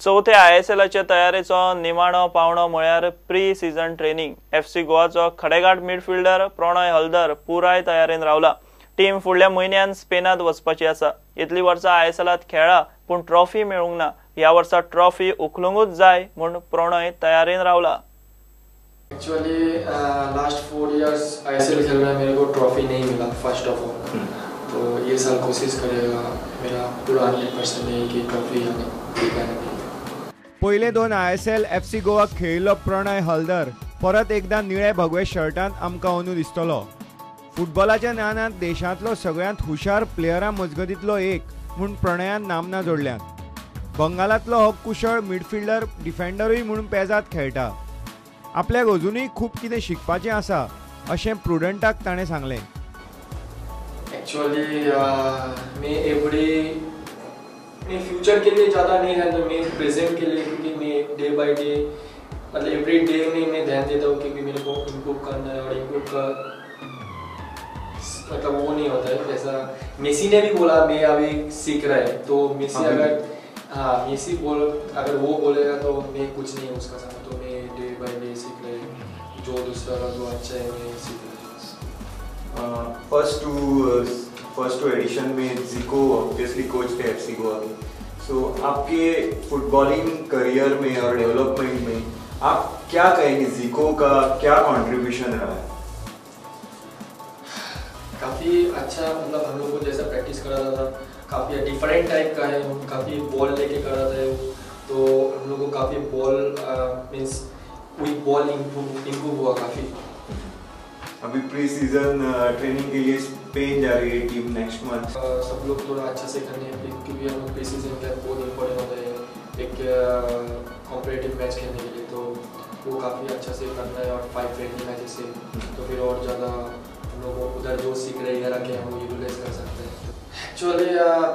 चौथ्या ISLच्या तयारेचो निमाणो पावणो म्हळ्यार प्री सीझन ट्रेनिंग. FC गोवाचो खडेगाठ मिडफिल्डर प्रणय हलदर पुराय तयारेन रावला. टीम फुडल्या म्हयन्यान स्पेनात वचपाची आसा. इतली वर्सां ISLात खेळ्ळा पूण ट्रॉफी मेळूंक ना. ह्या वर्सा ट्रॉफी उखलूंकूच जाय म्हूण प्रणय तयारेन रावला. एक्चुअली लास्ट 4 years ISL खेल रहा है, मेरे को ट्रॉफी नहीं मिला फर्स्ट ऑफ ऑल. तो ये साल कोशिश करेगा मेरा पूरा 100% नहीं कि ट्रॉफी आने. पहिले 2 ISL FC गोवा खेळिल्लो प्रणय हलदर परत एकदा निळे भगवे शर्टांत आमकां अंदू दिसतलो. फुटबॉलाच्या ज्ञानांत देशांतलो सगळ्यांत हुशार प्लेयरां मजगतींतलो एक म्हूण प्रणयान नामना जोडल्यात. बंगालांतलो हो कुशळ मिडफिल्डर डिफेंडरूय म्हूण पेजात खेळटा. आपल्याक अजुनूय खूब कितें शिकपाचें आसा अशें प्रुडंटाक ताणें सांगलें. एक्चुअली मैं फ्यूचर के लिए ज़्यादा नहीं ध्यान दूँ, मैं प्रेजेंट के लिए, क्योंकि मैं डे बाय डे मतलब एवरी डे में मैं ध्यान देता हूँ क्योंकि मेरे को इम्प्रूव करना है. और इम्प्रूव का मतलब वो नहीं होता है जैसा मेसी ने भी बोला मैं अभी सीख रहा है. तो मेसी मेसी अगर वो बोलेगा तो मैं कुछ नहीं उसका साथ. तो मैं डे बाय डे सीख रहा है, जो दूसरा का जो अच्छा है मैं सीख रहा हूँ. फर्स्ट टू एडिशन में जीको ऑब्वियसली कोच थे FC गोवा के. सो आपके फुटबॉलिंग करियर में और डेवलपमेंट में आप क्या कहेंगे, जीको का क्या कंट्रीब्यूशन रहा है? काफ़ी अच्छा, मतलब हम लोग को जैसा प्रैक्टिस कराता था काफ़ी डिफरेंट टाइप का है. काफ़ी बॉल लेके कराता है, तो हम लोग को काफ़ी ball means with ball improve हुआ काफ़ी. अभी प्री सीजन ट्रेनिंग के लिए स्पेन जा रही है टीम नेक्स्ट मंथ. सब लोग थोड़ा अच्छा से करने हैं क्योंकि हम लोग प्री सीजन कैंप बहुत इम्पोर्टेंट होता है एक कॉम्पिटिटिव मैच खेलने के लिए. तो वो काफ़ी अच्छा से करना है और 5 फ्रेंडली मैचेस से तो फिर और ज़्यादा हम लोग उधर जो सीख रहे हैं रखे हम लोग यूटिलाइज कर सकते हैं. एक्चुअली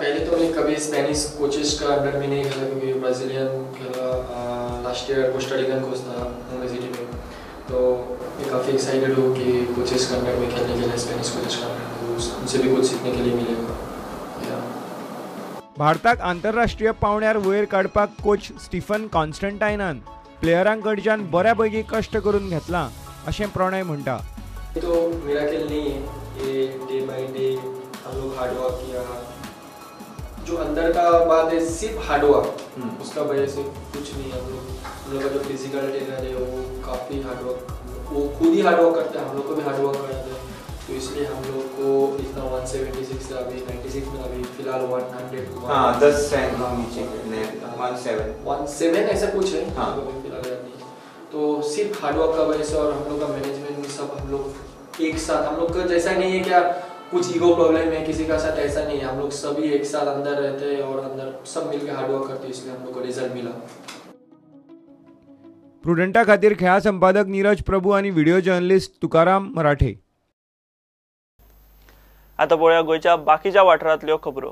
पहले तो मैं कभी स्पेनिश कोचेस का अंडर में नहीं खेला क्योंकि ब्राज़ीलियन खेला. लास्ट ईयर कोस्टारिकन कोच था यूनिवर्सिटी में. तो मैं काफ़ी एक्साइटेड हूँ कि कोचेस का अंडर में खेलने के लिए, स्पेनिश कोचेस का अंडर में उनसे भी कुछ सीखने के लिए मिलेगा. भारताक आंतरराष्ट्रीय पावंड्यार वयर काडपाक कोच स्टीफन कॉन्स्टंटायनान प्लेयरांकडच्यान बऱ्यापैकी कष्ट करून घेतला अशें प्रणय म्हणटा. तो मिराकल नहीं है, ये डे बाय डे हम लोग हार्डवर्क किया. जो अंदर का बात है सिर्फ हार्डवर्क, उसका वजह से कुछ नहीं. हम लोग का जो फिजिकल ट्रेनर है वो काफ़ी हार्डवर्क, वो खुद ही हार्डवर्क करते हैं, हम लोग को भी हार्डवर्क कराते हैं. तो इसलिए हम लोग को इतना 176 से अभी 96 में अभी फिलहाल 100 10 रैंक नीचे 17 ऐसा कुछ है. फिलहाल तो सिर्फ हार्डवर्क का वजह से और हम लोग का मैनेजमेंट सब हम लोग एक साथ, हम लोग का जैसा नहीं है क्या कुछ ईगो प्रॉब्लम है किसी का साथ, ऐसा नहीं है. हम लोग सभी एक साथ अंदर रहते हैं और अंदर सब मिलकर हार्डवर्क करते हैं, इसलिए हम लोग को रिजल्ट मिला. प्रुडंटा खातीर खेळा संपादक नीरज प्रभू आणि व्हिडिओ जर्नलिस्ट तुकाराम मराठे. आता पळोवया गोंयच्या बाकीच्या वाठारांतल्यो खबरो.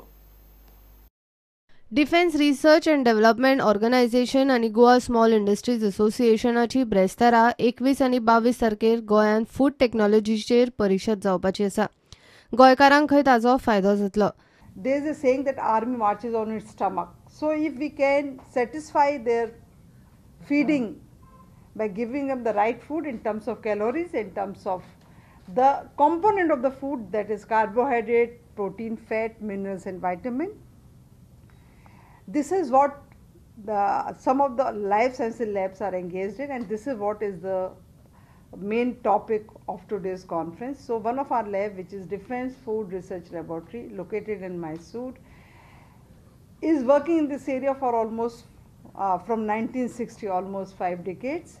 Defence research and development organisation आणि गोवा स्मॉल इंडस्ट्रीज असोसिएशनाची ब्रेस्तारा 21 आनी 22 तारखेर गोंयांत फूड टेक्नॉलॉजीचेर परिशद जावपाची आसा. गोंयकारांक खंय ताजो फायदो जातलो. There is a saying that army marches on its stomach. So if we can satisfy their feeding by giving them the right food in terms of calories, in terms of the component of the food, that is carbohydrate, protein, fat, minerals and vitamin. This is what some of the life sciences labs are engaged in, and this is what is the main topic of today's conference. So one of our lab, which is Defense Food Research Laboratory located in Mysore, is working in this area for almost from 1960, almost 5 decades.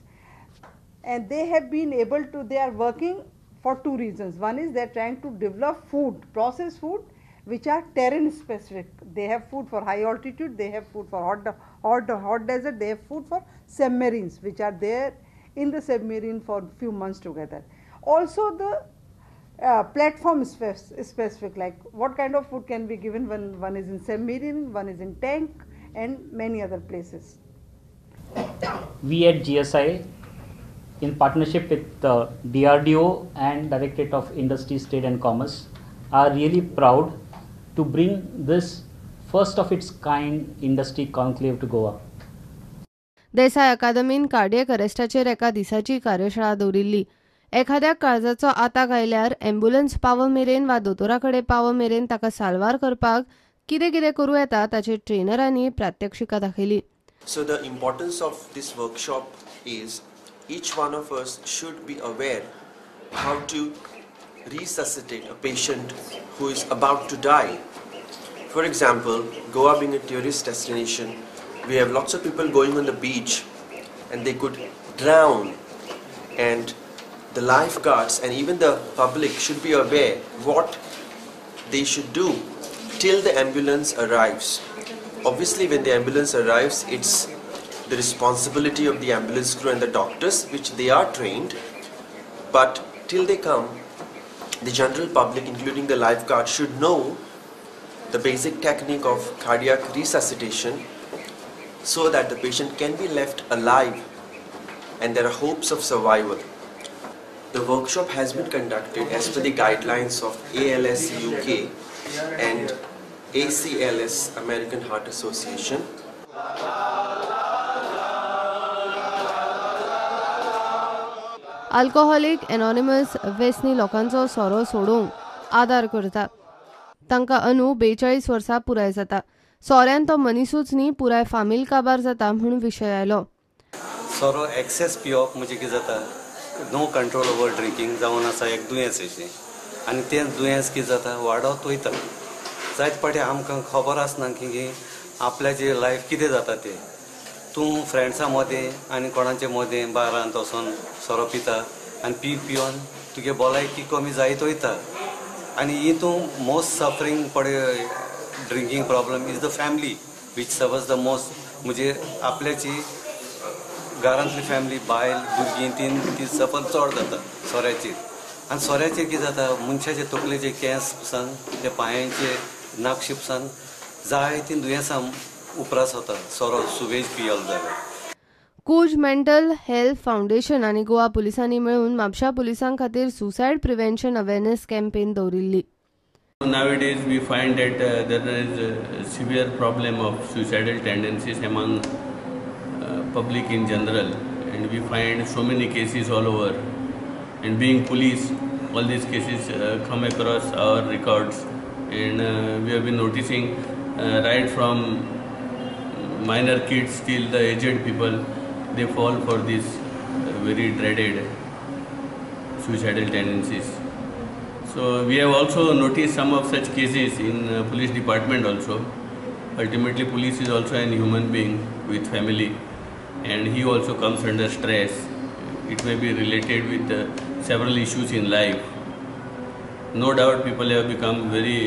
And they have been able to, they are working for 2 reasons. One is they are trying to develop food, processed food, which are terrain specific. They have food for high altitude, they have food for hot desert, they have food for submarines, which are there in the submarine for few months together. Also the platform specific, like what kind of food can be given when one is in submarine, one is in tank and many other places. We at GSI, in partnership with DRDO and Directorate of Industries, Trade and Commerce, are really proud to bring this first of its kind industry conclave to Goa. Desai अकादमीन cardiac अरेस्टाचेर एका दिसाची कार्यशाळा दवरिल्ली. एखाद्या काळजाचो आताक आयल्यार एम्ब्युलन्स पाव मेरेन वा दोतोरा कडेन पाव मेरेन ताका साल्वार करपाक कितें कितें करूं येता ताचेर ट्रेनरांनी प्रात्यक्षिकां दाखयली. So the importance of this workshop is each one of us should be aware how to resuscitate a patient who is about to die. For example, Goa being a tourist destination, we have lots of people going on the beach and they could drown, and the lifeguards and even the public should be aware what they should do till the ambulance arrives. Obviously, when the ambulance arrives, it's the responsibility of the ambulance crew and the doctors, which they are trained, but till they come, the general public, including the lifeguard, should know the basic technique of cardiac resuscitation so that the patient can be left alive and there are hopes of survival. The workshop has been conducted as per the guidelines of ALS UK and ACLS, American Heart Association. Alcoholic anonymous वेसनी लोकांचो सोरो सोडूंक आदार करता. तांकां अंदू 42 वर्सां पुराय जाता. सोऱ्यान तो मनीसूच न्ही, पुराय फामील काबार जाता म्हूण विशय आयलो. सोरो एक्सेस पिवप म्हणजे कितें जाता, नो कंट्रोल ओवर ड्रिंकींग जावन आसा एक दुयेंस अशें, आनी तें दुयेंस कितें जाता वाडत वयता. जायते फावटी आमकां खबर आसना की आपल्याचें लायफ कितें जाता तें. तूं फ्रेंड्सां मदें आनी कोणाचे मदें बारांत वचोन सोरो पिता आनी पिवन तुगे भलायकी कमी जायत वयता. आनी हितून मोस्ट सफरींग पळय drinking problem is the family which suffers the most. म्हणजे आपल्याची घरांतली फॅमिली बायल भुरगीं ती सफर चड जाता सोऱ्याचेर. आनी सोऱ्याचेर कितें जाता, मनशाचे तकलेचे केंस पसून ते पांयांचे नाकशे पसून जायतीं दुयेंसां उपरास जाता सोरो सुवेज पियेल जाल्यार. कूज मेंटल हेल्थ फाउंडेशन आनी गोवा पुलिसांनी मेळून म्हापशा पुलिसां खातीर सुसायड प्रिव्हेन्शन अवेअरनेस कॅम्पेन दवरिल्ली. Nowadays we find that there is a severe problem of suicidal tendencies among public in general, and we find so many cases all over, and being police all these cases come across our records, and we have been noticing right from minor kids till the aged people, they fall for these very dreaded suicidal tendencies. So we have also noticed some of such cases in police department also. Ultimately police is also an human being with family, and he also comes under stress. It may be related with several issues in life. No doubt people have become very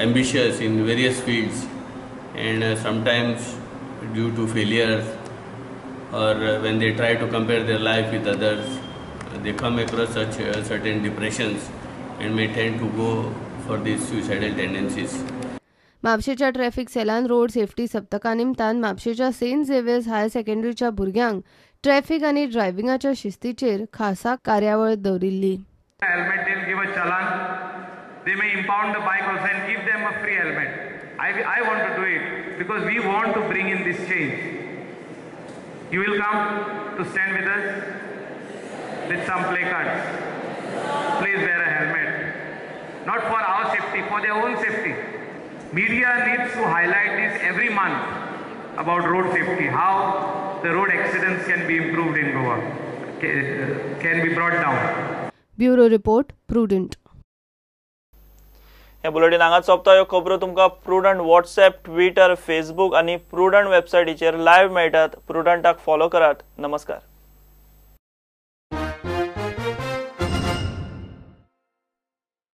ambitious in various fields, and sometimes due to failures or when they try to compare their life with others, they come across such certain depressions and may tend to go for these suicidal tendencies. म्हापशेच्या traffic सेलान road safety सप्तका निमतान म्हापशेच्या Saint Xavier's higher सेकंडरीच्या भुरग्यांक traffic आनी ड्रायव्हिंगाच्या शिस्तीचेर खासा कार्यावळ दवरिल्ली. Helmet, they'll give a challan. They may impound the bike also and give them a free helmet. I want to do it because we want to bring in this change. You will come to stand with us with some placards. Please wear a helmet. Not for our safety, for their own safety. Media needs to highlight this every month about road safety, how the road accidents can be improved in Goa, can be brought down. Bureau Report, Prudent. Hey bulletin हांगा सोंपता. ह्यो खबरो तुमकां prudent WhatsApp, Twitter, Facebook आनी prudent वेबसायटीचेर live मेळटात. प्रुडंटाक follow करात. नमस्कार.